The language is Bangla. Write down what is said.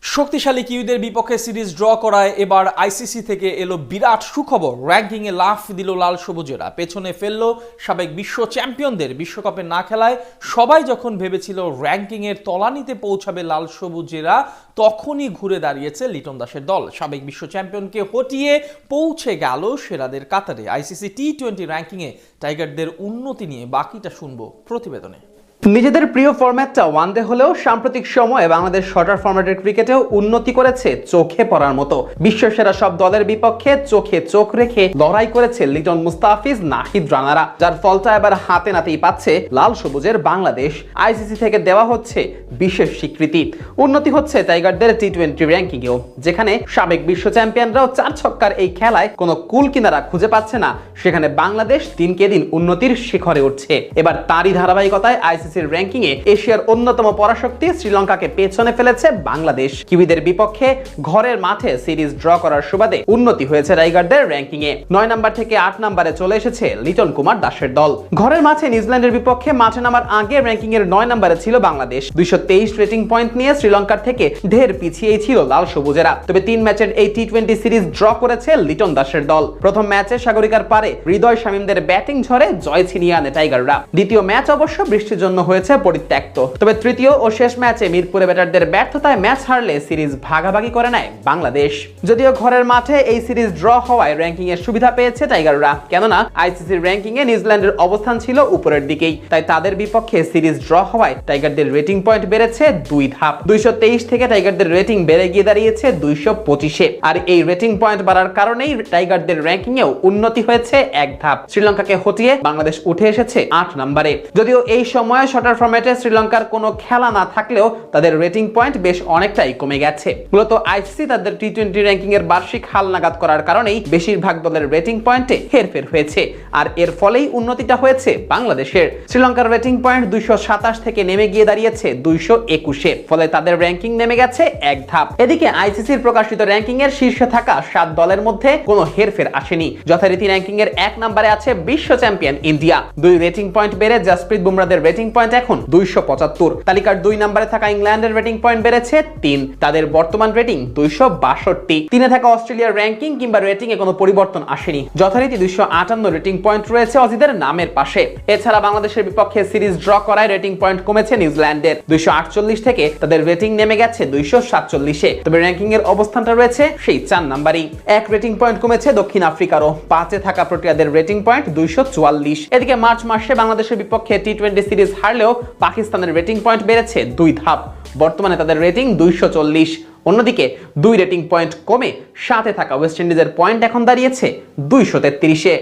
শক্তিশালী কিউইদের বিপক্ষে সিরিজ ড্র করায় এবার আইসিসি থেকে এলো বিরাট সুখবর। র্যাঙ্কিংয়ে লাফ দিল লাল সবুজেরা, পেছনে ফেললো সাবেক বিশ্ব চ্যাম্পিয়নদের। বিশ্বকাপে না খেলায় সবাই যখন ভেবেছিল র্যাঙ্কিংয়ের তলানিতে পৌঁছাবে লাল সবুজেরা, তখনই ঘুরে দাঁড়িয়েছে লিটন দাসের দল। সাবেক বিশ্ব চ্যাম্পিয়নকে হটিয়ে পৌঁছে গেল সেরাদের কাতারে। আইসিসি টি-20 র্যাঙ্কিংয়ে টাইগারদের উন্নতি নিয়ে বাকিটা শুনবো প্রতিবেদনে। নিজেদের প্রিয় ফরম্যাটটা ওয়ানডে হলেও সাম্প্রতিক সময়ে বাংলাদেশ শর্টার ফরম্যাটের ক্রিকেটেও উন্নতি করেছে চোখে পড়ার মতো। বিশ্বসেরা সব দলের বিপক্ষে চোখে চোখ রেখে লড়াই করেছে লিটন, মুস্তাফিজ, নাহিদ রানারা, যার ফলটা এবার হাতে নাতেই পাচ্ছে লাল সবুজের বাংলাদেশ। আইসিসি থেকে দেওয়া হচ্ছে বিশেষ স্বীকৃতি। উন্নতি হচ্ছে টাইগারদের টি-20 র্যাঙ্কিংয়েও, যেখানে সাবেক বিশ্ব চ্যাম্পিয়নরাও চার ছক্কার এই খেলায় কোনো কুল কিনারা খুঁজে পাচ্ছে না, সেখানে বাংলাদেশ দিনকে দিন উন্নতির শিখরে উঠছে। এবার তারই ধারাবাহিকতায় আইসিসি র্যাঙ্কিংয়ে এশিয়ার অন্যতম পরাশক্তি শ্রীলঙ্কাকে পেছনে ফেলেছে বাংলাদেশ। কিউইদের বিপক্ষে ঘরের মাঠে সিরিজ ড্র করার সুবাদে উন্নতি হয়েছে টাইগারদের র্যাঙ্কিংয়ে। 9 নম্বর থেকে 8 নম্বরে চলে এসেছে লিটন কুমার দাসের দল। ঘরের মাঠে নিউজিল্যান্ডের বিপক্ষে মাঠে নামার আগে র্যাঙ্কিংয়ের 9 নম্বরে ছিল বাংলাদেশ। 223 রেটিং পয়েন্ট নিয়ে শ্রীলঙ্কার থেকে ঢের পিছিয়েই ছিল লাল সবুজেরা। তবে 3 ম্যাচের এই টি-20 সিরিজ ড্র করেছে লিটন দাসের দল। প্রথম ম্যাচে সাগরিকার পারে হৃদয় শামীমদের ব্যাটিং ঝড়ে জয় ছিনিয়ে আনে টাইগাররা। দ্বিতীয় ম্যাচ অবশ্য বৃষ্টির জন্য হয়েছে পরিত্যক্ত। তবে তৃতীয় ও শেষ ম্যাচে মিরপুরে ব্যাটারদের ব্যর্থতায় ম্যাচ হারলে সিরিজ ভাগাভাগি করে নেয় বাংলাদেশ। যদিও ঘরের মাঠে এই সিরিজ ড্র হওয়ায় র্যাঙ্কিং এর সুবিধা পেয়েছে টাইগাররা, কেননা আইসিসির র্যাঙ্কিং এ নিউজিল্যান্ডের অবস্থান ছিল উপরের দিকেই। তাই তাদের বিপক্ষে সিরিজ ড্র হওয়ায় টাইগারদের রেটিং পয়েন্ট বেড়েছে 2 ধাপ। 223 থেকে টাইগারদের রেটিং বেড়ে গিয়ে দাঁড়িয়েছে 225-এ। আর এই রেটিং পয়েন্ট বাড়ার কারণেই টাইগারদের র্যাঙ্কিং এও উন্নতি হয়েছে 1 ধাপ। শ্রীলঙ্কাকে হটিয়ে বাংলাদেশ উঠে এসেছে 8 নম্বরে। যদিও এই সময়ে শর্টার ফরম্যাটে শ্রীলঙ্কার কোনো খেলা না থাকলেও তাদের রেটিং পয়েন্ট বেশ অনেকটাই কমে গেছে। মূলত আইসিসি তাদের টি-20 র্যাঙ্কিং এর বার্ষিক হালনাগাদ করার কারণেই বেশিরভাগ দলের রেটিং পয়েন্টে হেরফের হয়েছে, আর এর ফলেই উন্নতিটা হয়েছে বাংলাদেশের। শ্রীলঙ্কার রেটিং পয়েন্ট 227 থেকে নেমে গিয়ে দাঁড়িয়েছে 221-এ, ফলে তাদের র্যাঙ্কিং নেমে গেছে 1 ধাপ। এদিকে আইসিসির প্রকাশিত র্যাঙ্কিং এর শীর্ষে থাকা 7 দলের মধ্যে কোনো হেরফের আসেনি। যথারীতি র্যাঙ্কিং এর 1 নম্বরে আছে বিশ্ব চ্যাম্পিয়ন ইন্ডিয়া। 2 রেটিং পয়েন্ট বেড়ে জাসপ্রীত বুমরাদের রেটিং পয়েন্ট এখন 275। তালিকার 2 নম্বরে থাকা ইংল্যান্ডের রেটিং পয়েন্ট বেড়েছে 3, তাদের বর্তমান রেটিং 262। 3-এ থাকা অস্ট্রেলিয়ার র্যাঙ্কিং কিংবা রেটিং এ কোনো পরিবর্তন আসেনি। যথারীতি 258 রেটিং পয়েন্ট রয়েছে অজিদের নামের পাশে। এছাড়া বাংলাদেশের বিপক্ষে সিরিজ ড্র করায় রেটিং পয়েন্ট কমেছে নিউজিল্যান্ডের। 248 থেকে তাদের রেটিং নেমে গেছে 247-এ। তবে র্যাঙ্কিং এর অবস্থানটা রয়েছে সেই 4 নম্বরেই। 1 রেটিং পয়েন্ট কমেছে দক্ষিণ আফ্রিকারও। 5-এ থাকা প্রোটিয়াদের রেটিং পয়েন্ট 244। এদিকে মার্চ মাসে বাংলাদেশের বিপক্ষে টি-20 সিরিজ হারলেও পাকিস্তানের রেটিং পয়েন্ট বেড়েছে 2 ধাপ। বর্তমানে তাদের রেটিং 240। অন্যদিকে 2 রেটিং পয়েন্ট কমে 7-এ থাকা ওয়েস্ট ইন্ডিজের পয়েন্ট এখন দাঁড়িয়েছে 233-এ।